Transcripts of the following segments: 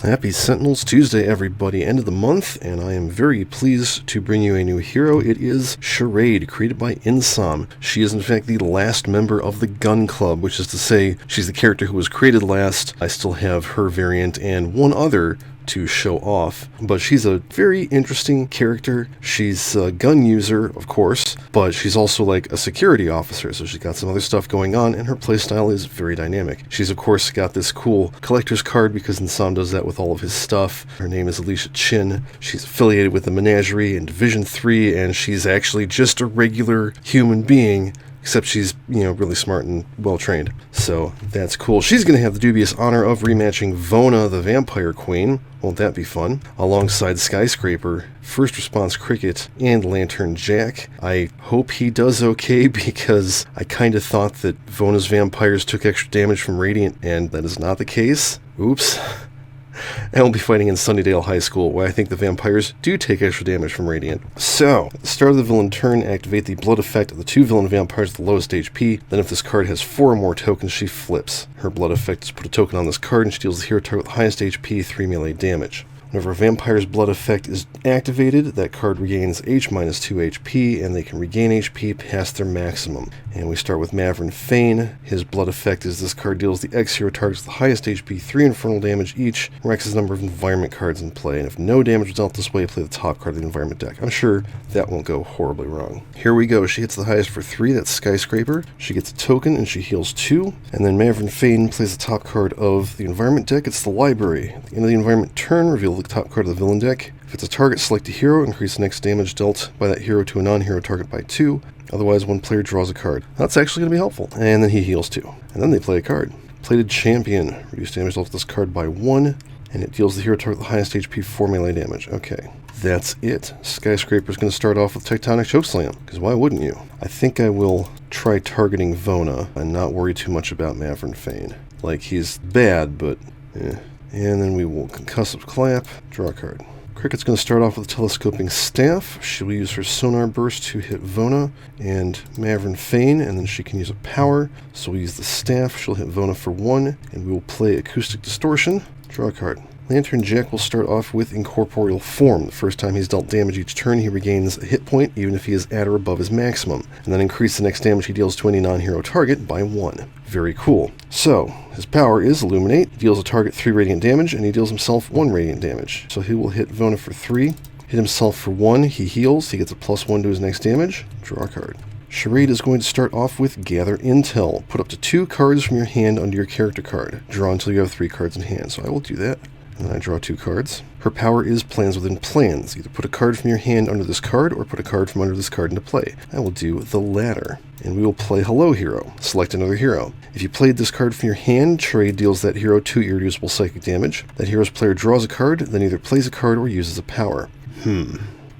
Happy Sentinels Tuesday, everybody. End of the month, and I am very pleased to bring you a new hero. It is Charade, created by Insom. She is, in fact, the last member of the Gun Club, which is to say, she's the character who was created last. I still have her variant and one other to show off, but she's a very interesting character. She's a gun user, of course, but she's also like a security officer, so she's got some other stuff going on, and her playstyle is very dynamic. She's, of course, got this cool collector's card because Insom does that with all of his stuff. Her name is Alicia Chin. She's affiliated with the Menagerie in Division 3, and she's actually just a regular human being, except she's, really smart and well-trained. So that's cool. She's going to have the dubious honor of rematching Vona, the Vampire Queen. Won't that be fun? Alongside Skyscraper, First Response Cricket, and Lantern Jack. I hope he does okay, because I kind of thought that Vona's vampires took extra damage from Radiant, and that is not the case. Oops. And we'll be fighting in Sunnydale High School, where I think the vampires do take extra damage from Radiant. So, at the start of the villain turn, activate the blood effect of the two villain vampires at the lowest HP. Then if this card has 4 or more tokens, she flips. Her blood effect is put a token on this card, and she deals the hero target with the highest HP 3 melee damage. Whenever a vampire's blood effect is activated, that card regains H minus 2 HP, and they can regain HP past their maximum. And we start with Maverick Fane. His blood effect is this card deals the X hero targets the highest HP 3 infernal damage each, and Rex's number of environment cards in play, and if no damage is dealt this way, play the top card of the environment deck. I'm sure that won't go horribly wrong. Here we go. She hits the highest for 3, that's Skyscraper. She gets a token, and she heals 2. And then Maverick Fane plays the top card of the environment deck. It's the Library. At the end of the environment turn, reveal the top card of the villain deck. If it's a target, select a hero, increase the next damage dealt by that hero to a non-hero target by 2. Otherwise, one player draws a card. That's actually going to be helpful. And then he heals 2. And then they play a card. Plated Champion. Reduce damage dealt with this card by 1. And it deals the hero target the highest HP 4 melee damage. Okay, that's it. Skyscraper's going to start off with Tectonic Chokeslam, because why wouldn't you? I think I will try targeting Vona and not worry too much about Maverick Fane. Like, he's bad, but eh. And then we will Concussive Clap, draw a card. Cricket's going to start off with a Telescoping Staff. She will use her Sonar Burst to hit Vona and Maverick Fane, and then she can use a power. So we'll use the Staff. She'll hit Vona for 1, and we will play Acoustic Distortion, draw a card. Lantern Jack will start off with Incorporeal Form. The first time he's dealt damage each turn, he regains a hit point, even if he is at or above his maximum, and then increase the next damage he deals to any non-hero target by 1. Very cool. So, his power is Illuminate. He deals a target 3 radiant damage, and he deals himself 1 radiant damage. So he will hit Vona for 3, hit himself for 1, he heals, he gets a +1 to his next damage, draw a card. Charade is going to start off with Gather Intel. Put up to 2 cards from your hand under your character card. Draw until you have 3 cards in hand, so I will do that. And then I draw 2 cards. Her power is Plans Within Plans. Either put a card from your hand under this card, or put a card from under this card into play. I will do the latter. And we will play Hello Hero. Select another hero. If you played this card from your hand, Charade deals that hero 2 irreducible psychic damage. That hero's player draws a card, then either plays a card or uses a power.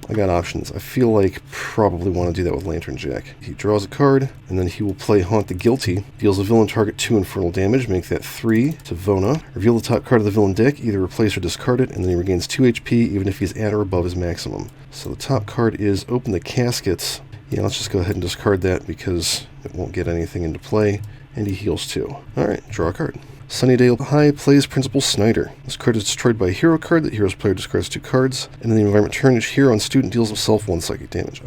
I got options. I feel like probably want to do that with Lantern Jack. He draws a card, and then he will play Haunt the Guilty. Deals a villain target 2 infernal damage, make that 3 to Vona. Reveal the top card of the villain deck, either replace or discard it, and then he regains 2 HP even if he's at or above his maximum. So the top card is Open the Caskets. Yeah, let's just go ahead and discard that because it won't get anything into play. And he heals 2. Alright, draw a card. Sunnydale High plays Principal Snyder. This card is destroyed by a hero card. That hero's player discards 2 cards. And in the environment turn, each hero and student deals himself 1 psychic damage.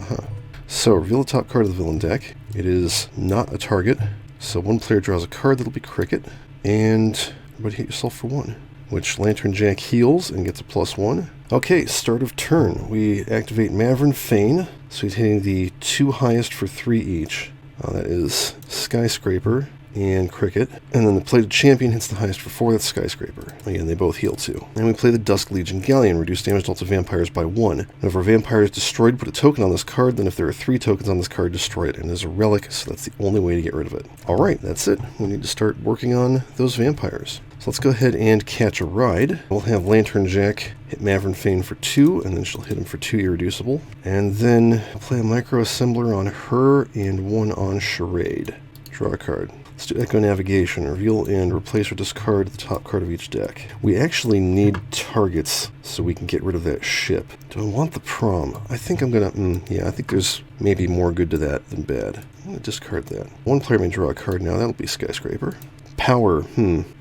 So, reveal the top card of the villain deck. It is not a target. So one player draws a card, that'll be Cricket. And everybody hit yourself for 1. Which Lantern Jack heals and gets a +1. Okay, start of turn. We activate Maverick Fane. So he's hitting the 2 highest for 3 each. That is Skyscraper and Cricket. And then the Plated Champion hits the highest for 4, that's Skyscraper. Again, they both heal 2. And we play the Dusk Legion Galleon, reduce damage dealt to vampires by 1. And if our vampire is destroyed, put a token on this card, then if there are 3 tokens on this card, destroy it. And there's a relic, so that's the only way to get rid of it. Alright, that's it. We need to start working on those vampires. So let's go ahead and catch a ride. We'll have Lantern Jack hit Maverick Fane for 2, and then she'll hit him for 2 irreducible. And then I'll play a Micro Assembler on her and 1 on Charade. Draw a card. Let's do Echo Navigation. Reveal and replace or discard the top card of each deck. We actually need targets so we can get rid of that ship. Do I want the prom? I think I'm gonna, yeah, I think there's maybe more good to that than bad. I'm gonna discard that. One player may draw a card now. That'll be Skyscraper. Power,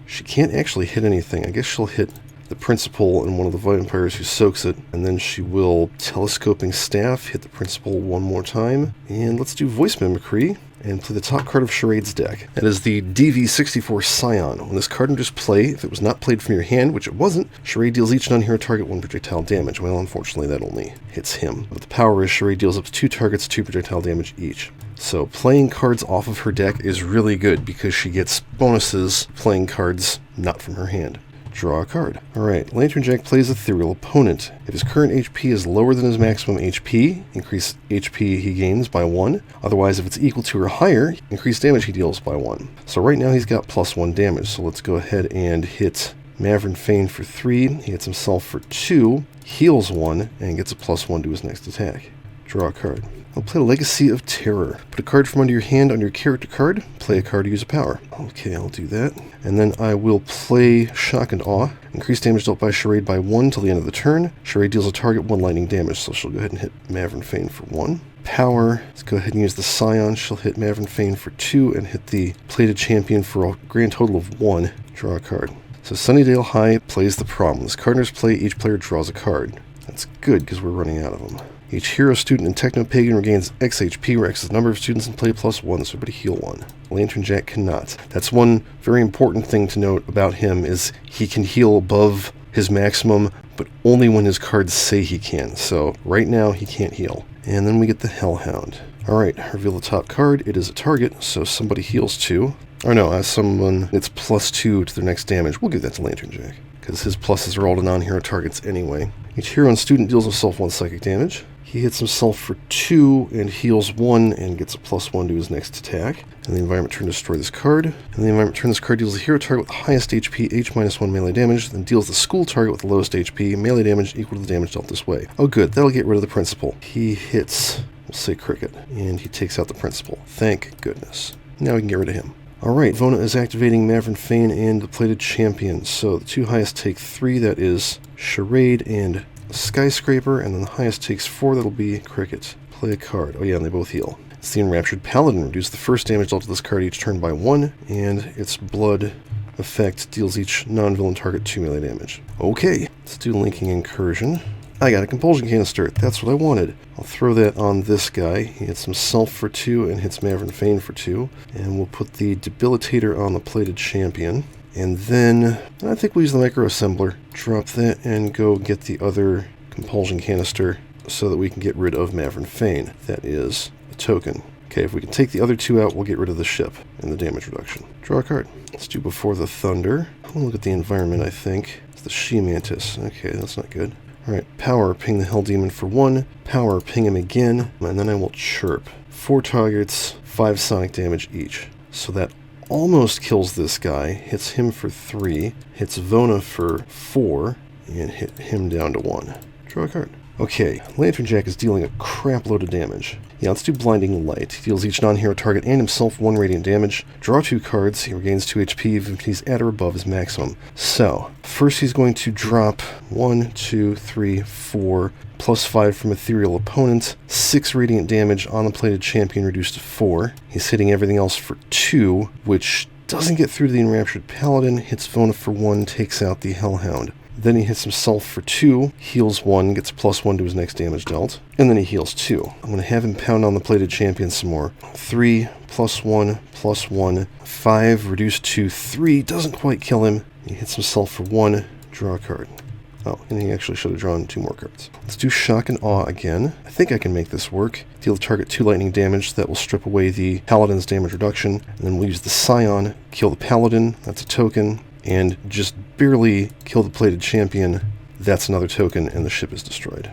she can't actually hit anything. I guess she'll hit the principal and one of the vampires who soaks it, and then she will telescoping staff, hit the principal one more time, and let's do voice mimicry and play the top card of Charade's deck. That is the DV64 Scion. When this card enters play, if it was not played from your hand, which it wasn't, Charade deals each non-hero target 1 projectile damage. Well, unfortunately, that only hits him. But the power is Charade deals up to 2 targets 2 projectile damage each. So playing cards off of her deck is really good because she gets bonuses playing cards not from her hand. Draw a card. Alright, Lantern Jack plays Ethereal Opponent. If his current HP is lower than his maximum HP, increase HP he gains by 1. Otherwise, if it's equal to or higher, increase damage he deals by 1. So right now he's got +1 damage, so let's go ahead and hit Maverick Fane for 3. He hits himself for 2, heals 1, and gets a +1 to his next attack. Draw a card. I'll play Legacy of Terror. Put a card from under your hand on your character card. Play a card to use a power. Okay, I'll do that. And then I will play Shock and Awe. Increase damage dealt by Charade by 1 till the end of the turn. Charade deals a target 1 lightning damage, so she'll go ahead and hit Maverick Fane for 1. Power. Let's go ahead and use the Scion. She'll hit Maverick Fane for 2 and hit the Plated Champion for a grand total of 1. Draw a card. So Sunnydale High plays the Problem. As cardinals play, each player draws a card. That's good because we're running out of them. Each hero, student, and techno-pagan regains X HP, where X is the number of students in play plus 1, so everybody heal 1. Lantern Jack cannot. That's one very important thing to note about him, is he can heal above his maximum, but only when his cards say he can. So right now, he can't heal. And then we get the Hellhound. Alright, reveal the top card. It is a target, so somebody heals 2. Or no, as someone, it's +2 to their next damage. We'll give that to Lantern Jack, because his pluses are all to non-hero targets anyway. Each hero and student deals himself 1 psychic damage. He hits himself for 2 and heals 1 and gets a +1 to his next attack. And the environment turn destroy this card. And the environment turn this card deals the hero target with the highest HP, H-1 melee damage, then deals the school target with the lowest HP, melee damage equal to the damage dealt this way. Oh good, that'll get rid of the principal. He hits, we'll say Cricket, and he takes out the principal. Thank goodness. Now we can get rid of him. Alright, Vona is activating Maverick Fane and the Plated Champion. So the 2 highest take 3, that is Charade and Skyscraper, and then the highest takes 4, that'll be Cricket. Play a card. Oh yeah, and they both heal. It's the Enraptured Paladin. Reduce the first damage dealt to this card each turn by 1, and its blood effect deals each non-villain target 2 melee damage. Okay, let's do Linking Incursion. I got a Compulsion Canister. That's what I wanted. I'll throw that on this guy. He hits himself for 2 and hits Maverick Fane for 2. And we'll put the Debilitator on the Plated Champion. And then I think we'll use the Micro Assembler. Drop that and go get the other Compulsion Canister so that we can get rid of Maverick Fane. That is a token. Okay, if we can take the other 2 out, we'll get rid of the ship and the damage reduction. Draw a card. Let's do Before the Thunder. I'll look at the environment, I think. It's the She-Mantis. Okay, that's not good. Alright, power, ping the Hell Demon for 1. Power, ping him again. And then I will chirp. 4 targets, 5 sonic damage each. So that almost kills this guy. Hits him for 3. Hits Vona for 4. And hit him down to 1. Draw a card. Okay, Lantern Jack is dealing a crap load of damage. Yeah, let's do Blinding Light. He deals each non-hero target and himself 1 radiant damage. Draw 2 cards. He regains 2 HP if he's at or above his maximum. So, first he's going to drop 1, 2, 3, 4, +5 from Ethereal Opponent. 6 radiant damage on the Plated Champion reduced to 4. He's hitting everything else for 2, which doesn't get through to the Enraptured Paladin. Hits Vona for 1, takes out the Hellhound. Then he hits himself for 2, heals 1, gets a +1 to his next damage dealt, and then he heals 2. I'm going to have him pound on the Plated Champion some more. 3, +1, +1, 5, reduced to 3, doesn't quite kill him. He hits himself for 1, draw a card. Oh, and he actually should have drawn 2 more cards. Let's do Shock and Awe again. I think I can make this work. Deal the target 2 lightning damage. That will strip away the Paladin's damage reduction. And then we'll use the Scion, kill the Paladin. That's a token. And just barely kill the Plated Champion. That's another token, and the ship is destroyed.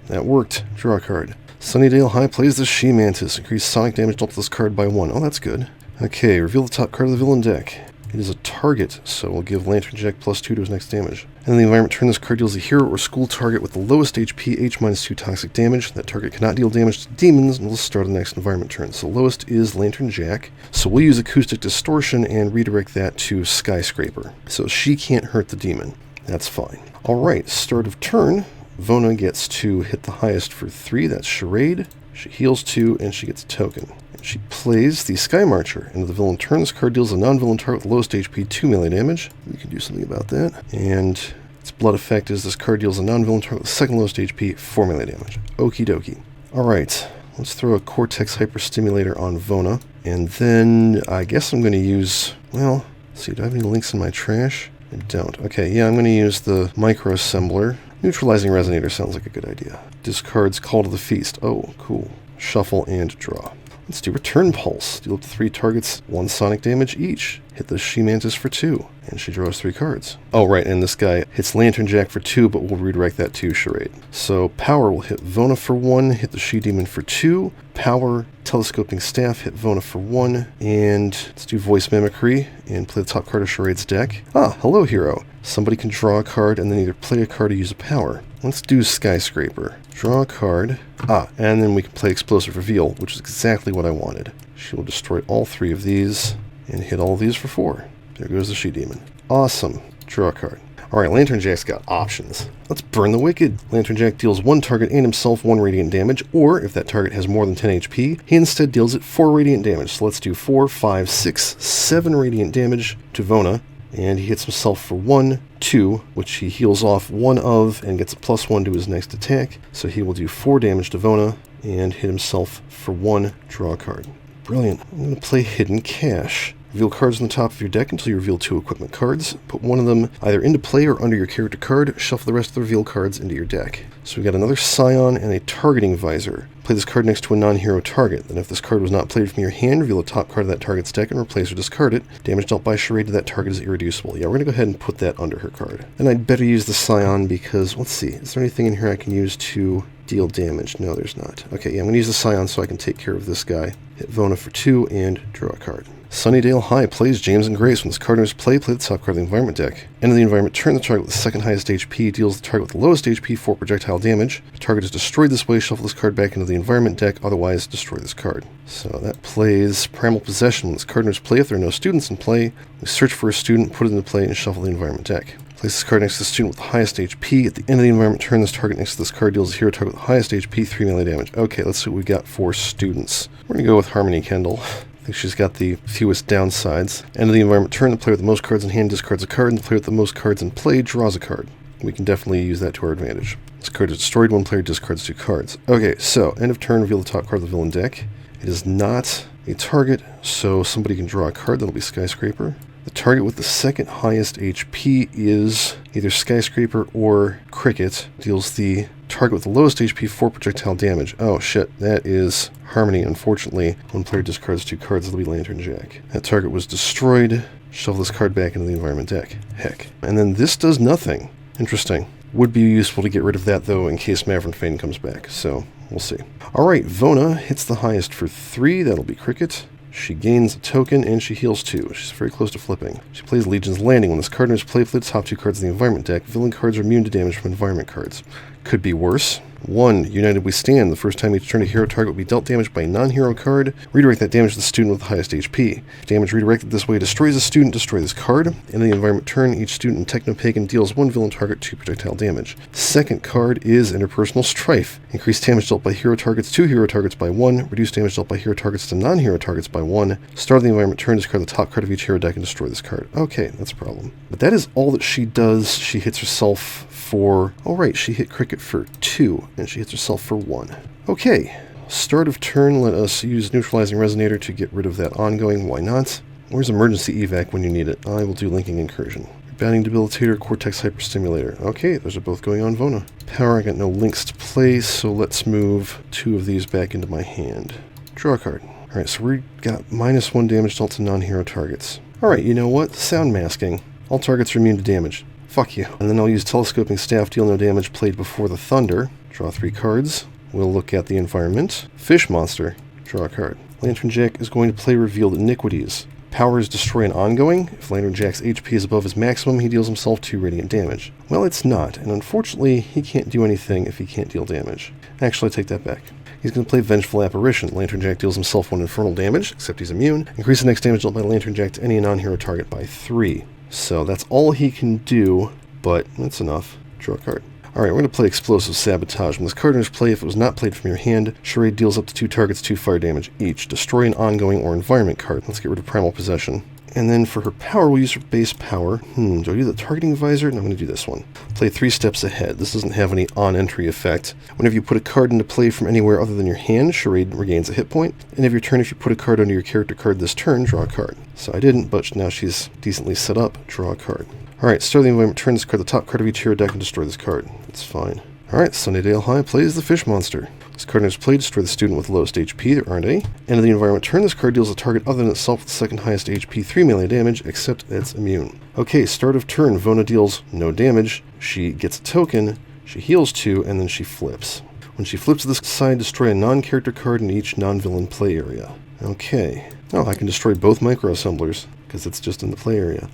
That worked. Draw a card. Sunnydale High plays the She-Mantis. Increase sonic damage dealt to this card by 1. Oh, that's good. Okay, reveal the top card of the villain deck. It is a target, so we'll give Lantern Jack +2 to his next damage. And in the environment turn, this card deals a hero or school target with the lowest HP, H-2 toxic damage. That target cannot deal damage to demons until the start of the next environment turn. So lowest is Lantern Jack. So we'll use Acoustic Distortion and redirect that to Skyscraper. So she can't hurt the demon. That's fine. Alright, start of turn. Vona gets to hit the highest for 3. That's Charade. She heals 2, and she gets a token. She plays the Sky Marcher. Into the villain turn, this card deals a non-villain target with the lowest HP 2 melee damage. We can do something about that. And Its blood effect is this card deals a non-villain target with second lowest HP, 4 melee damage. Okie dokie. Alright, let's throw a Cortex Hyperstimulator on Vona. And then I guess I'm going to use, well, let's see, do I have any links in my trash? I don't. Okay, yeah, I'm going to use the Micro Assembler. Neutralizing Resonator sounds like a good idea. Discards Call to the Feast. Oh, cool. Shuffle and draw. Let's do Return Pulse. Deal up to 3 targets, 1 sonic damage each. Hit the She-Mantis for 2, and she draws 3 cards. Oh, right, and this guy hits Lantern Jack for 2, but we'll redirect that to Charade. So Power will hit Vona for 1, hit the She-Demon for 2. Power, Telescoping Staff, hit Vona for 1, and let's do Voice Mimicry, and play the top card of Charade's deck. Ah, hello, hero. Somebody can draw a card, and then either play a card or use a power. Let's do Skyscraper. Draw a card. Ah, and then we can play Explosive Reveal, which is exactly what I wanted. She will destroy all 3 of these, and hit all of these for 4. There goes the She-Demon. Awesome. Draw a card. Alright, Lantern Jack's got options. Let's burn the Wicked. Lantern Jack deals 1 target and himself 1 radiant damage, or if that target has more than 10 HP, he instead deals it 4 radiant damage. So let's do 4, 5, 6, 7 radiant damage to Vona. And he hits himself for 1, 2, which he heals off 1 of and gets a +1 to his next attack. So he will do 4 damage to Vona and hit himself for 1, draw a card. Brilliant. I'm going to play Hidden Cache. Reveal cards on the top of your deck until you reveal 2 equipment cards. Put one of them either into play or under your character card. Shuffle the rest of the reveal cards into your deck. So we got another Scion and a Targeting Visor. Play this card next to a non-hero target. Then if this card was not played from your hand, reveal the top card of that target's deck and replace or discard it. Damage dealt by Charade to that target is irreducible. Yeah, we're going to go ahead and put that under her card. And I'd better use the Scion because, let's see, is there anything in here I can use to deal damage? No, there's not. Okay, yeah, I'm going to use the Scion so I can take care of this guy. Hit Vona for 2 and draw a card. Sunnydale High plays James and Grace. When this card enters play, play the top card of the environment deck. End of the environment turn, the target with the second highest HP deals the target with the lowest HP 4 projectile damage. If the target is destroyed this way, shuffle this card back into the environment deck, otherwise destroy this card. So that plays Primal Possession. When this card enters play, if there are no students in play, we search for a student, put it into play, and shuffle the environment deck. Place this card next to the student with the highest HP. At the end of the environment turn, this target next to this card deals a hero target with the highest HP, 3 melee damage. Okay, let's see what we got for students. We're going to go with Harmony Kendall. I think she's got the fewest downsides. End of the environment turn, the player with the most cards in hand discards a card, and the player with the most cards in play draws a card. We can definitely use that to our advantage. This card is destroyed, 1 player discards 2 cards. Okay, so end of turn, reveal the top card of the villain deck. It is not a target, so somebody can draw a card. That'll be Skyscraper. The target with the second highest HP is either Skyscraper or Cricket. Deals the target with the lowest HP 4 projectile damage. Oh shit, that is Harmony. Unfortunately, 1 player discards 2 cards. That'll be Lantern Jack. That target was destroyed. Shuffle this card back into the environment deck. Heck. And then this does nothing. Interesting. Would be useful to get rid of that though in case Maverick Fane comes back. So we'll see. Alright, Vona hits the highest for 3. That'll be Cricket. She gains a token, and she heals 2. She's very close to flipping. She plays Legion's Landing. When this card enters play, play the top 2 cards of the environment deck. Villain cards are immune to damage from environment cards. Could be worse. 1. United We Stand. The first time each turn a hero target will be dealt damage by a non-hero card. Redirect that damage to the student with the highest HP. Damage redirected this way destroys a student, destroy this card. In the environment turn, each student in Techno-Pagan deals 1 villain target 2 projectile damage. Second card is Interpersonal Strife. Increase damage dealt by hero targets to hero targets by 1. Reduce damage dealt by hero targets to non-hero targets by 1. Start of the environment turn, discard the top card of each hero deck and destroy this card. Okay, that's a problem. But that is all that she does. She hits herself for... Oh right, she hit Cricket for 2, and she hits herself for 1. Okay, start of turn, let us use Neutralizing Resonator to get rid of that ongoing. Why not? Where's Emergency Evac when you need it? I will do Linking Incursion. Bounding Debilitator, Cortex Hyperstimulator. Okay, those are both going on Vona. Power, I got no links to play, so let's move 2 of these back into my hand. Draw a card. Alright, so we got -1 damage dealt to non-hero targets. Alright, you know what? Sound Masking. All targets are immune to damage. Fuck you. And then I'll use Telescoping Staff, deal no damage, played before the Thunder. Draw 3 cards. We'll look at the environment. Fish Monster. Draw a card. Lantern Jack is going to play Revealed Iniquities. Power is Destroy an Ongoing. If Lantern Jack's HP is above his maximum, he deals himself 2 radiant damage. Well, it's not, and unfortunately, he can't do anything if he can't deal damage. Actually, I take that back. He's going to play Vengeful Apparition. Lantern Jack deals himself 1 infernal damage, except he's immune. Increase the next damage dealt by Lantern Jack to any non-hero target by 3. So that's all he can do, but that's enough. Draw a card. Alright, we're going to play Explosive Sabotage. When this card enters play, if it was not played from your hand, Charade deals up to 2 targets 2 fire damage each. Destroy an ongoing or environment card. Let's get rid of Primal Possession. And then for her power, we'll use her base power. Do I do the targeting visor? No, I'm going to do this one. Play 3 steps ahead. This doesn't have any on-entry effect. Whenever you put a card into play from anywhere other than your hand, Charade regains a hit point. End of your turn, if you put a card under your character card this turn, draw a card. So I didn't, but now she's decently set up. Draw a card. Alright, start the environment, turn this card, the top card of each hero deck, and destroy this card. That's fine. Alright, Sunnydale High plays the Fish Monster. This card is played, destroy the student with lowest HP, there aren't any. End of the environment turn, this card deals a target other than itself with the second highest HP 3 melee damage, except it's immune. Okay, start of turn, Vona deals no damage, she gets a token, she heals 2, and then she flips. When she flips to this side, destroy a non-character card in each non-villain play area. Okay. Oh, I can destroy both micro-assemblers, because it's just in the play area.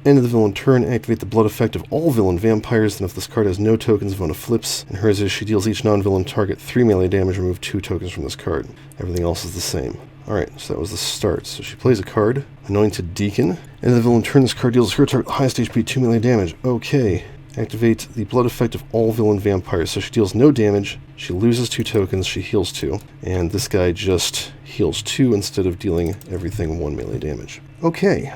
End of the villain turn, activate the blood effect of all villain vampires, and if this card has no tokens, Vona flips, and hers is she deals each non-villain target 3 melee damage, remove 2 tokens from this card. Everything else is the same. Alright, so that was the start. So she plays a card, Anointed Deacon. End of the villain turn, this card deals her target highest HP 2 melee damage. Okay. Activate the blood effect of all villain vampires, so she deals no damage, she loses 2 tokens, she heals 2, and this guy just heals 2 instead of dealing everything 1 melee damage. Okay.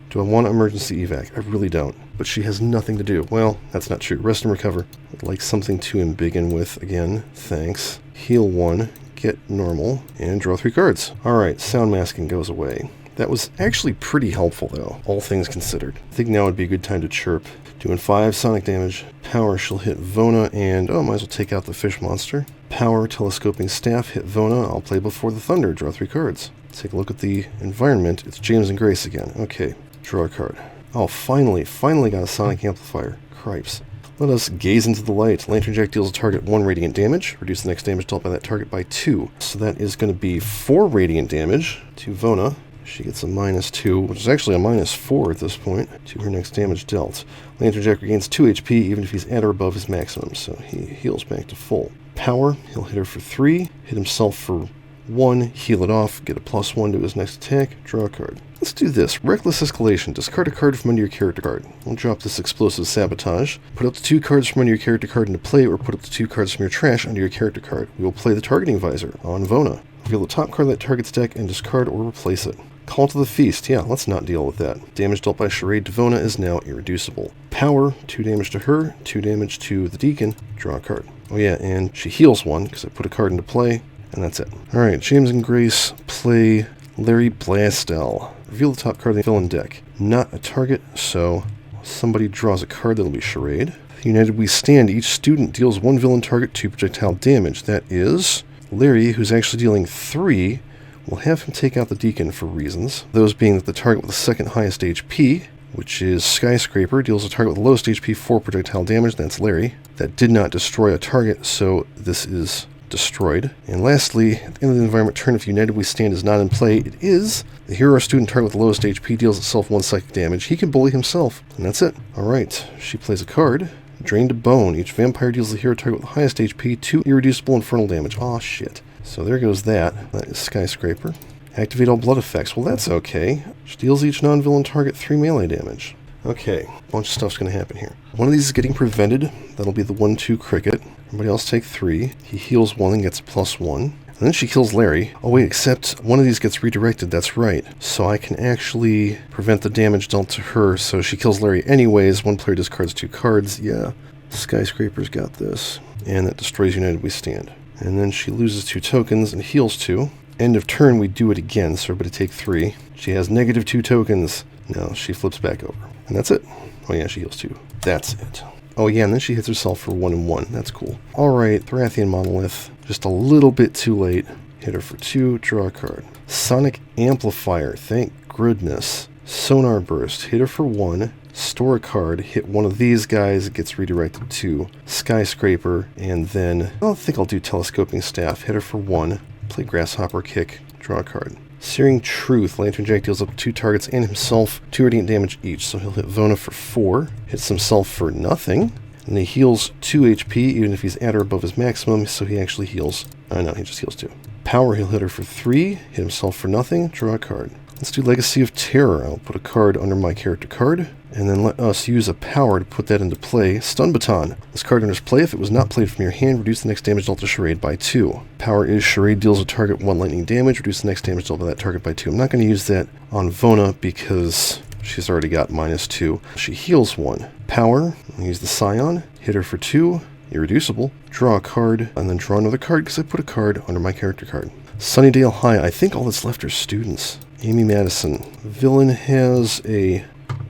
Do I want emergency evac? I really don't. But she has nothing to do. Well, that's not true. Rest and recover. I'd like something to embiggen with again. Thanks. Heal 1. Get normal. And draw 3 cards. Alright, sound masking goes away. That was actually pretty helpful, though, all things considered. I think now would be a good time to chirp. Doing 5 sonic damage. Power, she'll hit Vona, and might as well take out the fish monster. Power, telescoping staff, hit Vona. I'll play Before the Thunder. Draw 3 cards. Take a look at the environment. It's James and Grace again. Okay. Draw a card. Oh, finally got a sonic amplifier. Cripes. Let us gaze into the light. Lantern Jack deals a target 1 radiant damage. Reduce the next damage dealt by that target by 2. So that is going to be 4 radiant damage to Vona. She gets a -2, which is actually a -4 at this point, to her next damage dealt. Lantern Jack regains 2 HP even if he's at or above his maximum, so he heals back to full. Power, he'll hit her for 3, hit himself for 1, heal it off, get a +1 to his next attack, draw a card. Let's do this. Reckless Escalation. Discard a card from under your character card. We'll drop this Explosive Sabotage. Put up to 2 cards from under your character card into play, or put up to 2 cards from your trash under your character card. We will play the Targeting Visor on Vona. Reveal the top card of that target's deck and discard or replace it. Call to the Feast. Yeah, let's not deal with that. Damage dealt by Charade to Vona is now irreducible. Power, 2 damage to her, 2 damage to the Deacon. Draw a card. Oh yeah, and she heals 1, because I put a card into play, and that's it. Alright, James and Grace play Larry Blastel. Reveal the top card of the villain deck. Not a target, so somebody draws a card that'll be Charade. United we stand. Each student deals 1 villain target 2 projectile damage. That is Larry, who's actually dealing 3. We'll have him take out the Deacon for reasons. Those being that the target with the second highest HP, which is Skyscraper, deals a target with the lowest HP 4 projectile damage. That's Larry. That did not destroy a target, so this is destroyed. And lastly, at the end of the environment turn, if United We Stand is not in play, it is the hero or student target with the lowest HP deals itself 1 psychic damage. He can bully himself, and that's it. Alright, she plays a card. Drain to Bone. Each vampire deals the hero target with the highest HP 2 irreducible infernal damage. Aw, shit. So there goes that. That is Skyscraper. Activate all blood effects. Well, that's okay. She deals each non-villain target 3 melee damage. Okay, a bunch of stuff's going to happen here. One of these is getting prevented. That'll be the 1-2 cricket. Everybody else take 3. He heals 1 and gets a +1. And then she kills Larry. Oh wait, except one of these gets redirected, that's right. So I can actually prevent the damage dealt to her, so she kills Larry anyways. One player discards 2 cards. Yeah, Skyscraper's got this. And that destroys United We Stand. And then she loses 2 tokens and heals 2. End of turn, we do it again, so everybody take 3. She has -2 tokens. Now she flips back over. And that's it. Oh yeah, she heals 2. That's it. Oh yeah, and then she hits herself for 1 and 1. That's cool. Alright, Baratheon Monolith. Just a little bit too late. Hit her for 2, draw a card. Sonic Amplifier, thank goodness. Sonar Burst, hit her for 1. Store a card, hit one of these guys, it gets redirected to Skyscraper, and then I think I'll do Telescoping Staff, hit her for 1, play Grasshopper Kick, draw a card. Searing Truth, Lantern Jack deals up to 2 targets and himself 2 radiant damage each, so he'll hit Vona for 4, hits himself for nothing, and he heals 2 HP even if he's at or above his maximum, so he actually heals, no, he just heals 2. Power, he'll hit her for 3, hit himself for nothing, draw a card. Let's do Legacy of Terror. I'll put a card under my character card, and then let us use a power to put that into play. Stun Baton. This card enters play. If it was not played from your hand, reduce the next damage dealt to Charade by 2. Power is Charade deals a target 1 lightning damage, reduce the next damage dealt by that target by 2. I'm not going to use that on Vona because she's already got -2. She heals 1. Power, I'll use the Scion, hit her for 2, irreducible, draw a card, and then draw another card because I put a card under my character card. Sunnydale High, I think all that's left are students. Amy Madison. Villain has a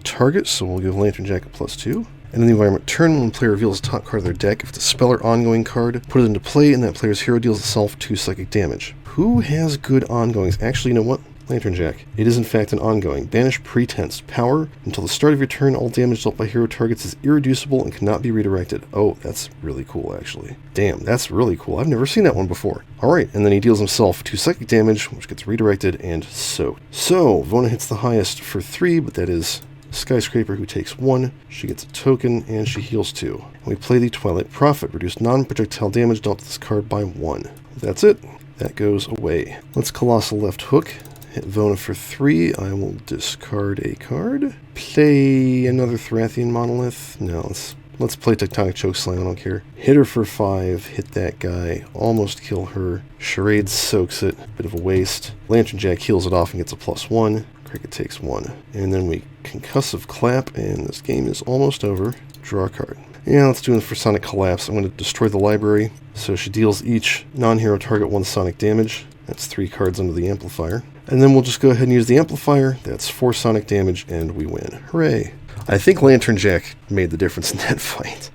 target, so we'll give Lantern Jack a +2. And in the environment turn, when a player reveals a top card of their deck, if it's a spell or ongoing card, put it into play, and that player's hero deals itself 2 psychic damage. Who has good ongoings? Actually, you know what? Lantern Jack. It is in fact an ongoing. Banish Pretense. Power. Until the start of your turn, all damage dealt by hero targets is irreducible and cannot be redirected. Oh, that's really cool, actually. Damn, that's really cool. I've never seen that one before. Alright, and then he deals himself 2 psychic damage, which gets redirected and soaked. So, Vona hits the highest for 3, but that is Skyscraper, who takes 1. She gets a token, and she heals 2. We play the Twilight Prophet. Reduce non-projectile damage dealt to this card by 1. That's it. That goes away. Let's Colossal Left Hook. Hit Vona for 3. I will discard a card. Play another Thrathian Monolith. No, let's play Tectonic Chokeslam. I don't care. Hit her for 5. Hit that guy. Almost kill her. Charade soaks it. Bit of a waste. Lantern Jack heals it off and gets a +1. Cricket takes 1. And then we Concussive Clap, and this game is almost over. Draw a card. Yeah, let's do it for Sonic Collapse. I'm going to destroy the library. So she deals each non-hero target 1 sonic damage. That's 3 cards under the amplifier. And then we'll just go ahead and use the amplifier. That's 4 sonic damage, and we win. Hooray. I think Lantern Jack made the difference in that fight.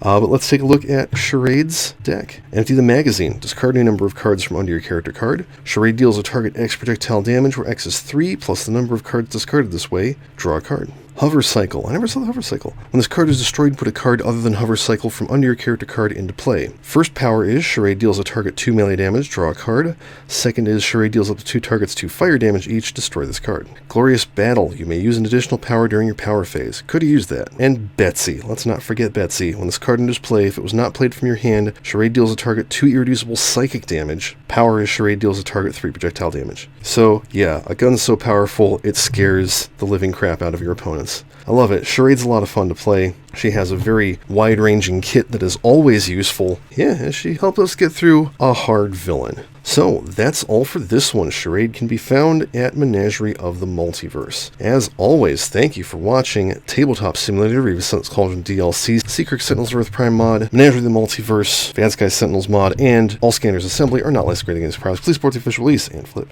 But let's take a look at Charade's deck. Empty the magazine. Discard a number of cards from under your character card. Charade deals a target X projectile damage, where X is 3, plus the number of cards discarded this way. Draw a card. Hover Cycle. I never saw the Hover Cycle. When this card is destroyed, put a card other than Hover Cycle from under your character card into play. First power is Charade deals a target 2 melee damage, draw a card. Second is Charade deals up to 2 targets 2 fire damage each, destroy this card. Glorious Battle. You may use an additional power during your power phase. Could have used that. And Betsy. Let's not forget Betsy. When this card enters play, if it was not played from your hand, Charade deals a target 2 irreducible psychic damage. Power is Charade deals a target 3 projectile damage. So, yeah, a gun's so powerful, it scares the living crap out of your opponents. I love it. Charade's a lot of fun to play. She has a very wide-ranging kit that is always useful. Yeah, she helped us get through a hard villain. So, that's all for this one. Charade can be found at Menagerie of the Multiverse. As always, thank you for watching Tabletop Simulator, Resistance Cauldron DLC, Secret Sentinels Earth Prime mod, Menagerie of the Multiverse, Advanced Guy Sentinels mod, and all Scanners Assembly are not licensed grading against products. Please support the official release and flip.